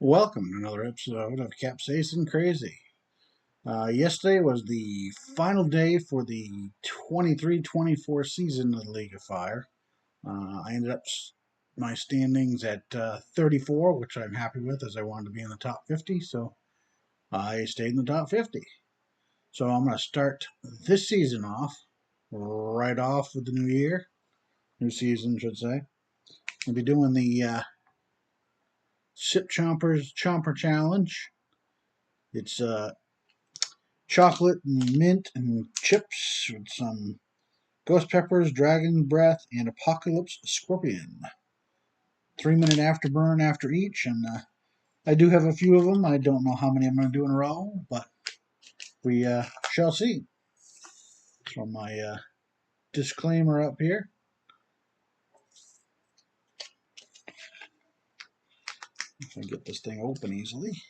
Welcome to another episode of Capsaicin Crazy. Yesterday was the final day for the 23-24 season of the League of Fire. I ended up my standings at 34, which I'm happy with as I wanted to be in the top 50, so I stayed in the top 50. So I'm going to start this season off, right off with the new season, should say. I'll be doing the Sip Chompers Chomper Challenge. It's chocolate and mint and chips with some ghost peppers, dragon breath, and apocalypse scorpion. 3-minute afterburn after each, and I do have a few of them. I don't know how many I'm going to do in a row, but we shall see. So my disclaimer up here. If I get this thing open easily.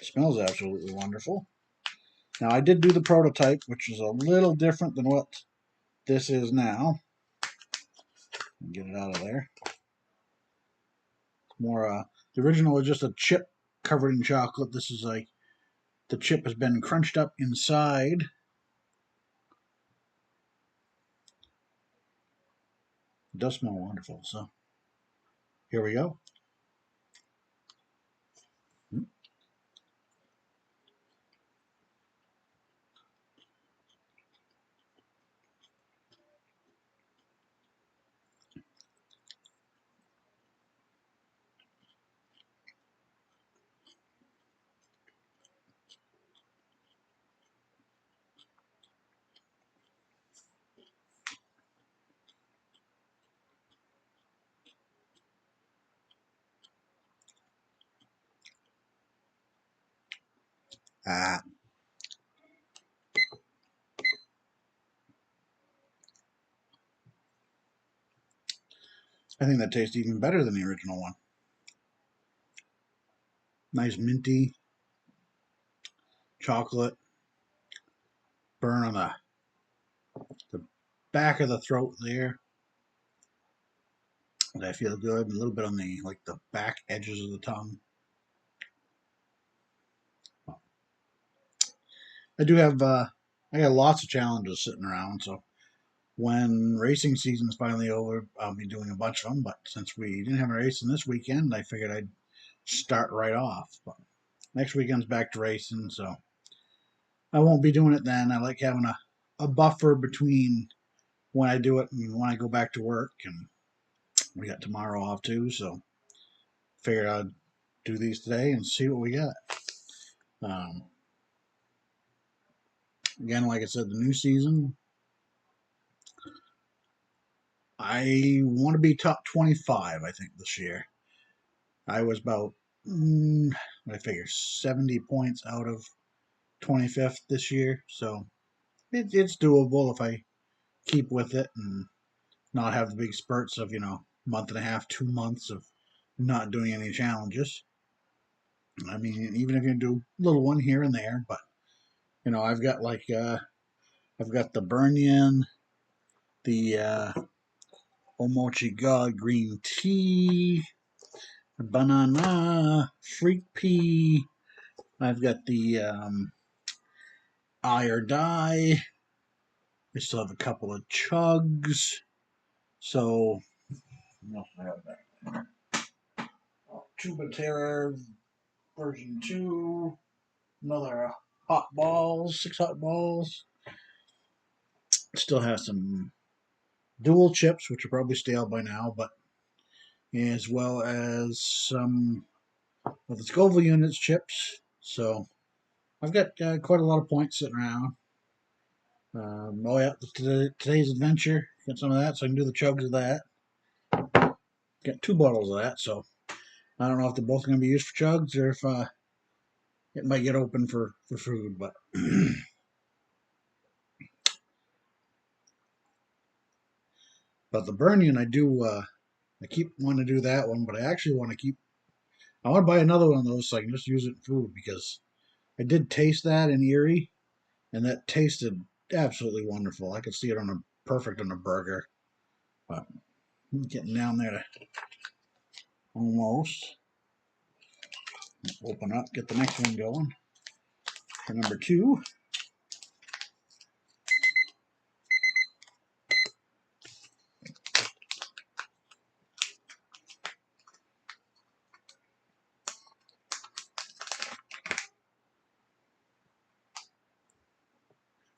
It smells absolutely wonderful. Now I did do the prototype, which is a little different than what this is now. Get it out of there. More the original was just a chip covered in chocolate. This is like the chip has been crunched up inside. It does smell wonderful. So here we go. Ah, I think that tastes even better than the original one. Nice minty chocolate burn on the back of the throat there. I feel good. A little bit on the back edges of the tongue. I do have I got lots of challenges sitting around, so when racing season is finally over, I'll be doing a bunch of them. But since we didn't have a racing this weekend, I figured I'd start right off. But next weekend's back to racing, so I won't be doing it then. I like having a buffer between when I do it and when I go back to work. And we got tomorrow off too, so figured I'd do these today and see what we got. Um, Again, like I said, the new season, I want to be top 25, I think, this year. I was about, I figure, 70 points out of 25th this year, so it's doable if I keep with it and not have the big spurts of, month and a half, 2 months of not doing any challenges. I mean, even if you do a little one here and there, but I've got I've got the Burnian, the Omochi God green tea, banana, freak pea. I've got the eye or die. I still have a couple of chugs. So, what else do I have back there? Tuba Terror version 2. Another hot balls, 6 hot balls. Still have some dual chips, which are probably stale by now, but as well as some of the Scoville units chips. So I've got quite a lot of points sitting around. Oh yeah, today's adventure. Got some of that, so I can do the chugs of that. Got 2 bottles of that, so I don't know if they're both going to be used for chugs or if it might get open for food. But but the Burnian, I keep wanting to do that one, but I actually want to keep. I want to buy another one of those so I can just use it in food because I did taste that in Erie, and that tasted absolutely wonderful. I could see it on a perfect on a burger. But I'm getting down there to almost. Open up, get the next one going for number 2.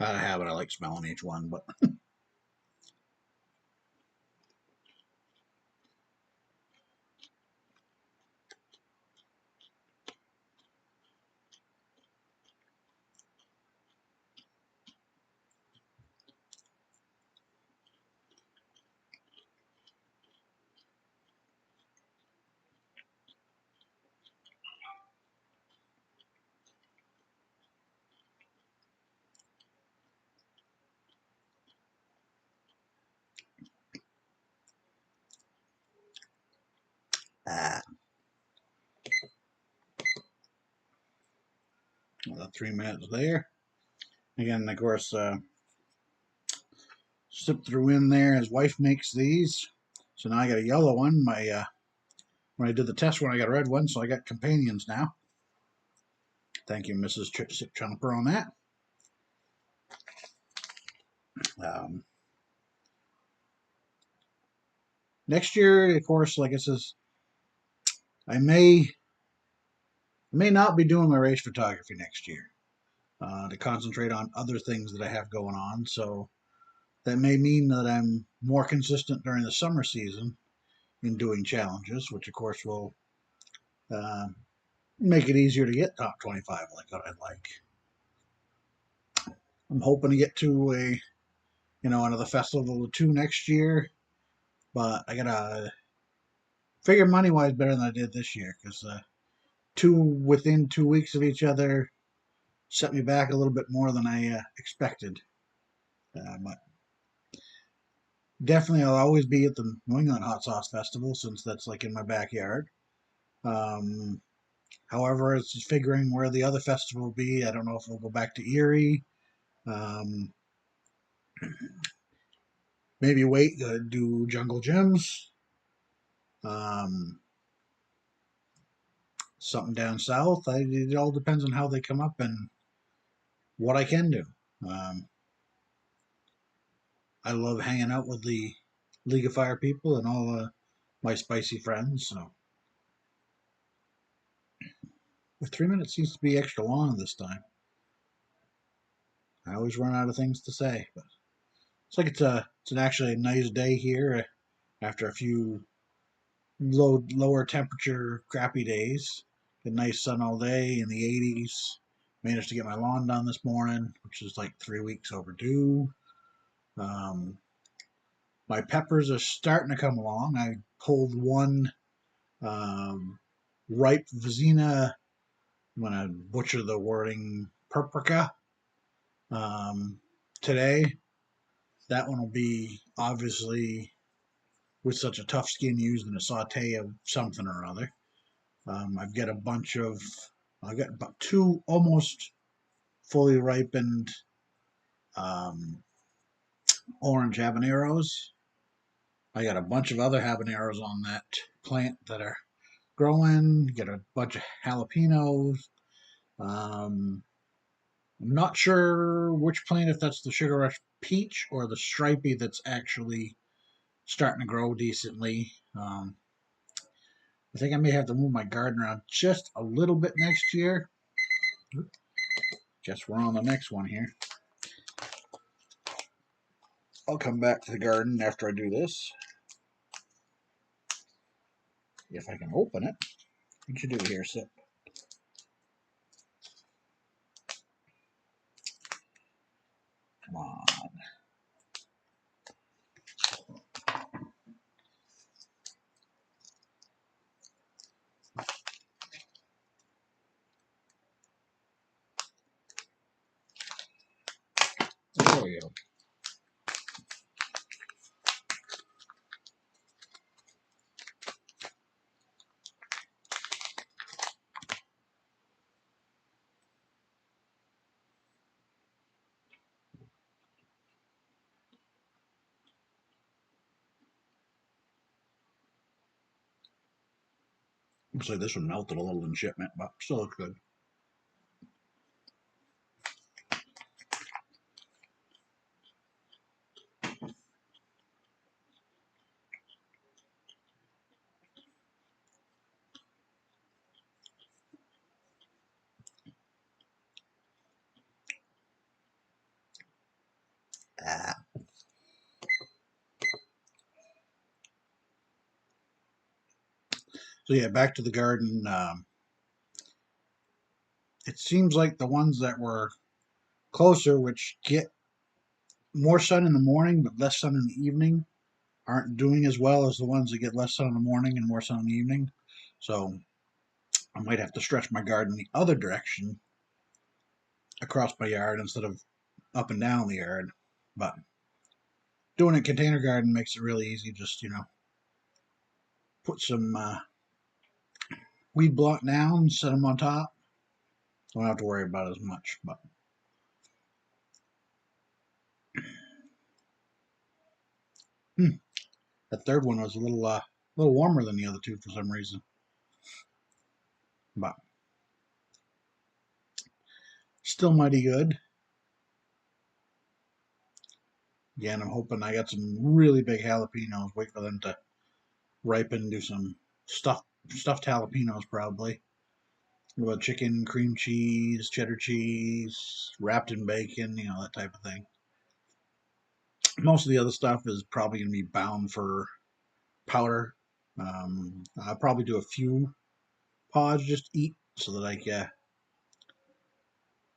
I have it. I like smelling each one, but the 3 minutes there. Again, of course, sip through in there. His wife makes these, so now I got a yellow one. My when I did the test one, I got a red one, so I got companions now. Thank you, Mrs. Chomper, on that. Next year, of course, like it says, I may not be doing my race photography next year to concentrate on other things that I have going on. So that may mean that I'm more consistent during the summer season in doing challenges, which of course will uh, make it easier to get top 25 like what I'd like. I'm hoping to get to another festival or 2 next year, but I gotta figure money wise better than I did this year because 2 within 2 weeks of each other set me back a little bit more than I expected. But definitely, I'll always be at the New England Hot Sauce Festival since that's like in my backyard. Um, However, it's just figuring where the other festival will be. I don't know if we'll go back to Erie. Um, Maybe wait, do Jungle Gyms. Um, Something down south. It all depends on how they come up and what I can do. Um, I love hanging out with the League of Fire people and all my spicy friends. So, the 3 minutes seems to be extra long this time. I always run out of things to say, but it's like it's actually a nice day here after a few lower temperature crappy days. Good nice sun all day in the 80s. Managed to get my lawn done this morning, which is like 3 weeks overdue. Um, my peppers are starting to come along. I pulled one ripe Vizina. I'm gonna butcher the wording, paprika. Today, that one will be obviously with such a tough skin used in a saute of something or other. I've got I've got about 2 almost fully ripened um, orange habaneros. I got a bunch of other habaneros on that plant that are growing. Get a bunch of jalapenos. I'm not sure which plant, if that's the Sugar Rush Peach or the Stripey that's actually starting to grow decently. I think I may have to move my garden around just a little bit next year. Guess we're on the next one here. I'll come back to the garden after I do this. If I can open it. What you do here, Sip? Come on. There we go. Looks like this one melted a little in shipment, but still looks good. Ah. So yeah, back to the garden. It seems like the ones that were closer, which get more sun in the morning but less sun in the evening, aren't doing as well as the ones that get less sun in the morning and more sun in the evening. So I might have to stretch my garden the other direction across my yard instead of up and down the yard. But doing a container garden makes it really easy. Just, put some weed block down, set them on top. Don't have to worry about as much. But that third one was a little warmer than the other two for some reason. But still mighty good. Again, I'm hoping I got some really big jalapenos. Wait for them to ripen. Do some stuffed jalapenos probably. What about chicken, cream cheese, cheddar cheese, wrapped in bacon, that type of thing. Most of the other stuff is probably going to be bound for powder. I'll probably do a few pods just to eat so that I can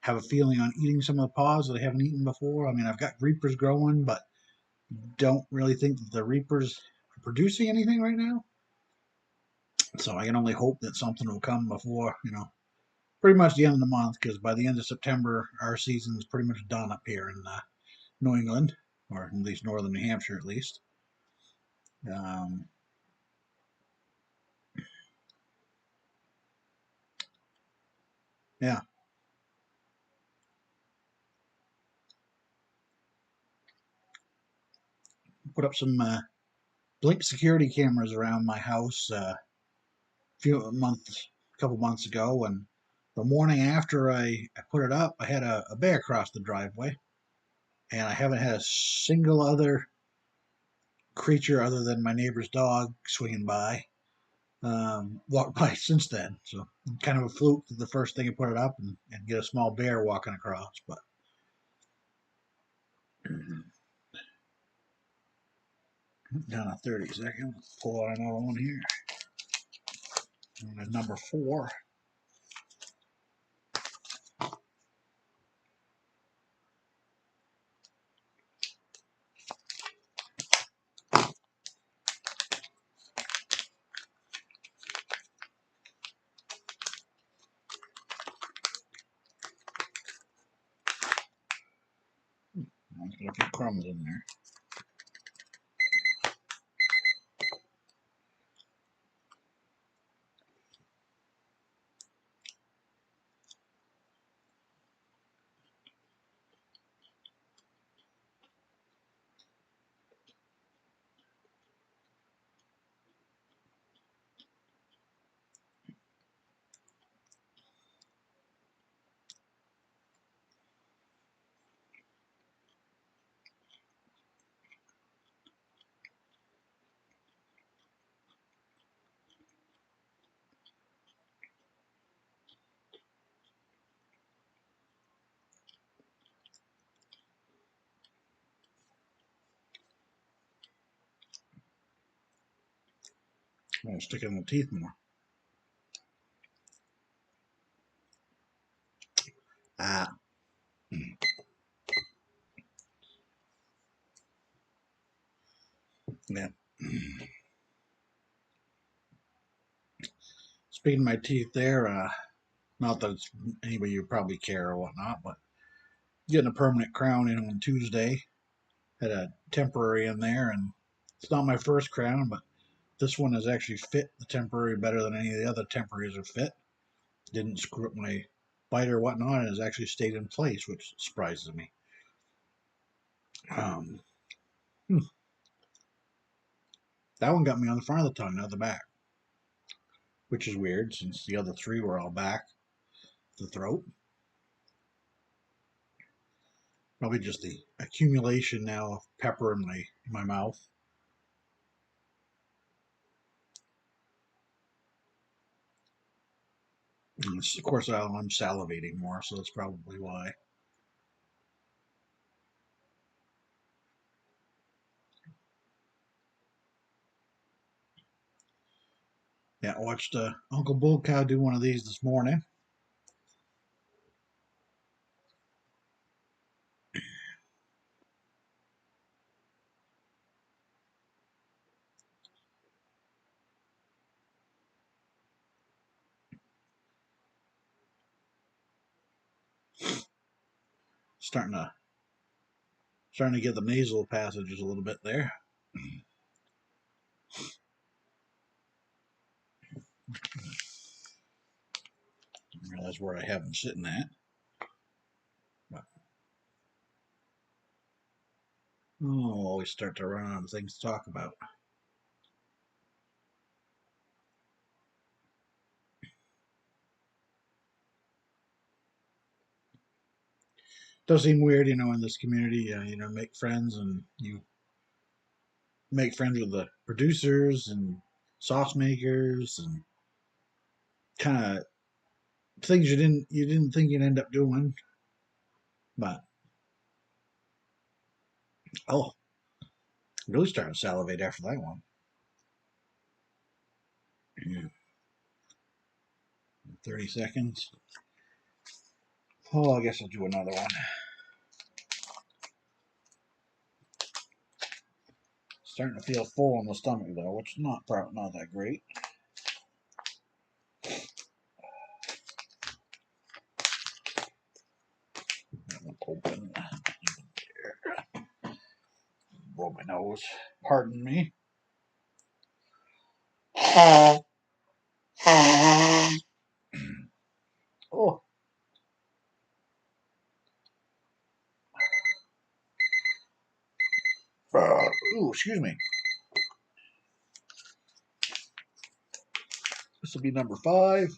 have a feeling on eating some of the pods that I haven't eaten before. I mean, I've got reapers growing, but don't really think that the reapers are producing anything right now. So I can only hope that something will come before, pretty much the end of the month, because by the end of September, our season is pretty much done up here in New England, or at least northern New Hampshire, at least. Um, yeah, put up some blink security cameras around my house a couple months ago, and the morning after I put it up, I had a bear cross the driveway, and I haven't had a single other creature other than my neighbor's dog swinging by walked by since then. So kind of a fluke that the first thing I put it up and get a small bear walking across. But down to 30 seconds. Pull out another one here. And number 4. I'm gonna put crumbs in there. I'm gonna stick it in the teeth more. Ah. Yeah. Speaking of my teeth there, not that it's anybody you probably care or whatnot, but getting a permanent crown in on Tuesday. Had a temporary in there, and it's not my first crown, but this one has actually fit the temporary better than any of the other temporaries have fit. Didn't screw up my bite or whatnot, and has actually stayed in place, which surprises me. Um, that one got me on the front of the tongue, not the back. which is weird since the other three were all back the throat. Probably just the accumulation now of pepper in my mouth. And of course, I'm salivating more, so that's probably why. Yeah, I watched Uncle Bull Cow do one of these this morning. Starting to get the nasal passages a little bit there. I realize where I have them sitting at. But, always start to run out of things to talk about. Does seem weird, in this community, make friends and you make friends with the producers and sauce makers and kind of things you didn't think you'd end up doing. But oh, really starting to salivate after that one. Yeah. 30 seconds. Oh, I guess I'll do another one. Starting to feel full on the stomach though, which is not that great. Open. Blow my nose. Pardon me. Oh. Ooh, excuse me. This will be number 5.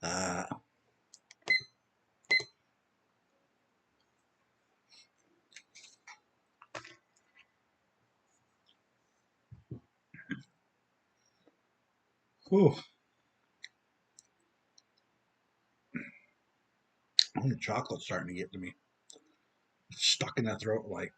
Uh, Ooh. The chocolate's starting to get to me. It's stuck in that throat like.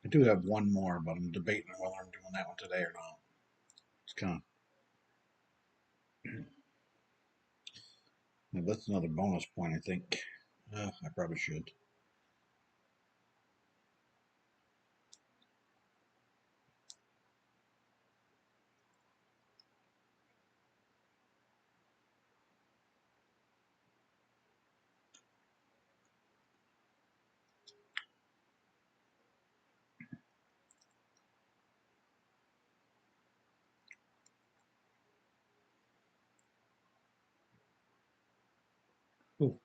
I do have one more, but I'm debating whether I'm doing that one today or not. It's kind of. That's another bonus point, I think. I probably should. Ooh.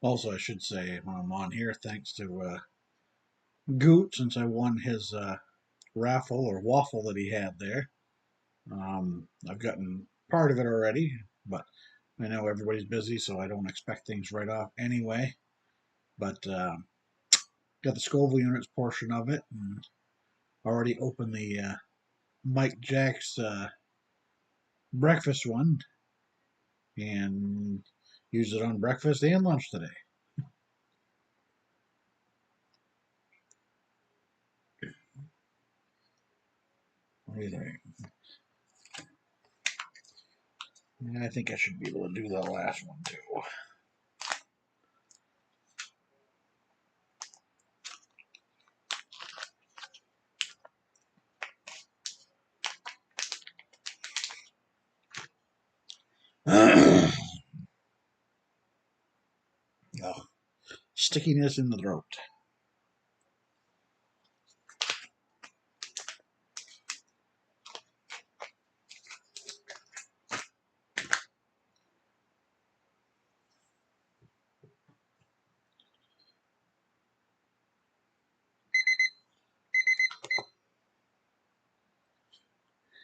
Also, I should say when I'm on here, thanks to Goot, since I won his raffle or waffle that he had there. I've gotten part of it already, but I know everybody's busy, so I don't expect things right off anyway. But got the Scoville units portion of it, and already opened the Mike Jack's breakfast one, and used it on breakfast and lunch today. What do you think? I think I should be able to do the last one too. Oh, stickiness in the throat.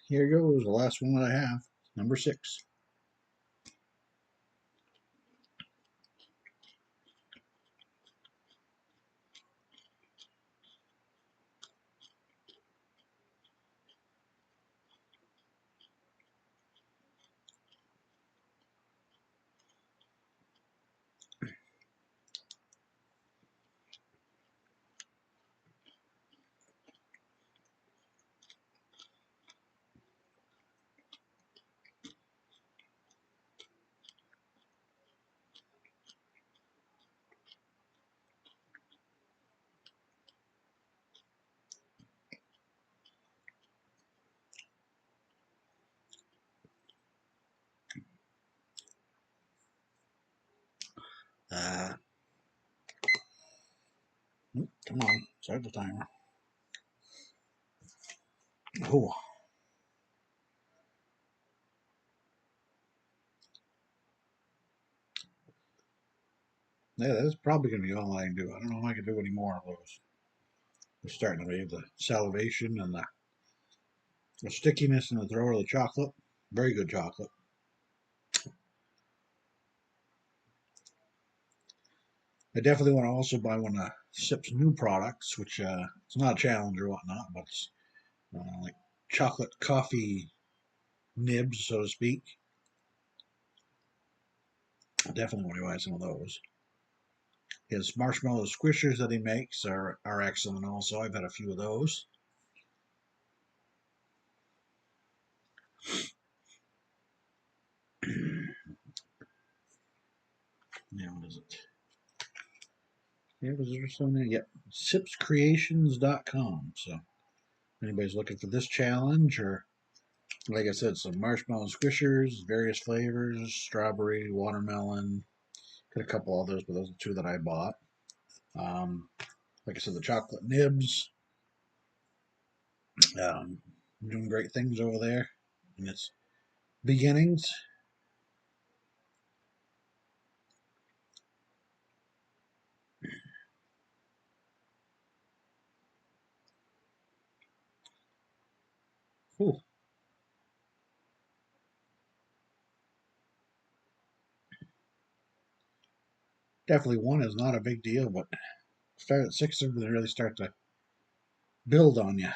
Here goes the last one that I have, number 6. Uh, Come on, start the timer. Oh, yeah, that's probably going to be all I can do. I don't know if I can do any more of those. They're starting to be the salivation and the stickiness in the throat of the chocolate. Very good chocolate. I definitely want to also buy one of SIP's new products, which it's not a challenge or whatnot, but it's like chocolate coffee nibs, so to speak. I definitely want to buy some of those. His marshmallow squishers that he makes are excellent also. I've had a few of those. Now, what is it? Yeah, was there something? Yep. Sipscreations.com. So, if anybody's looking for this challenge, or like I said, some marshmallow squishers, various flavors, strawberry, watermelon, got a couple others, but those are 2 that I bought. Um, like I said, the chocolate nibs, doing great things over there in its beginnings. Ooh, definitely one is not a big deal, but start at 6 they really start to build on you.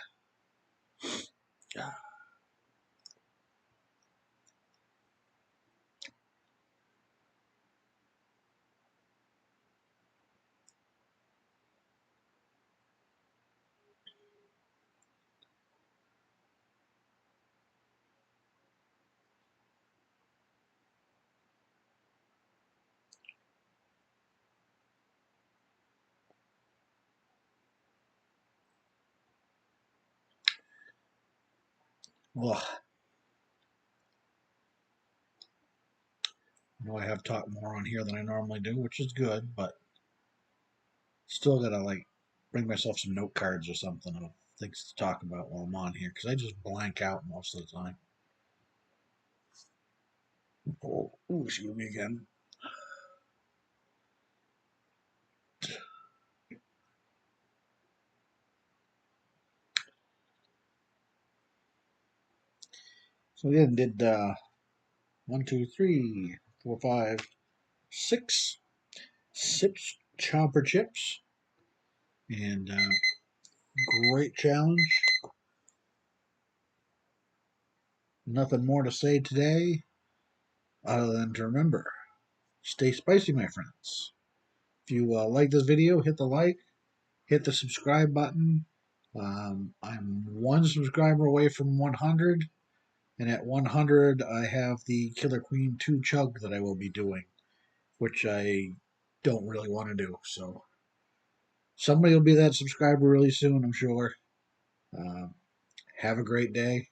Well, I know I have talked more on here than I normally do, which is good, but still gotta like bring myself some note cards or something of things to talk about while I'm on here because I just blank out most of the time. Oh, ooh, excuse me again. So again, did 1, 2, 3, 4, 5, 6 Chomper chips, and great challenge. Nothing more to say today other than to remember, stay spicy, my friends. If you like this video, hit the like, hit the subscribe button. I'm one subscriber away from 100, and at 100, I have the Killer Queen 2 chug that I will be doing, which I don't really want to do. So somebody will be that subscriber really soon, I'm sure. Uh, have a great day.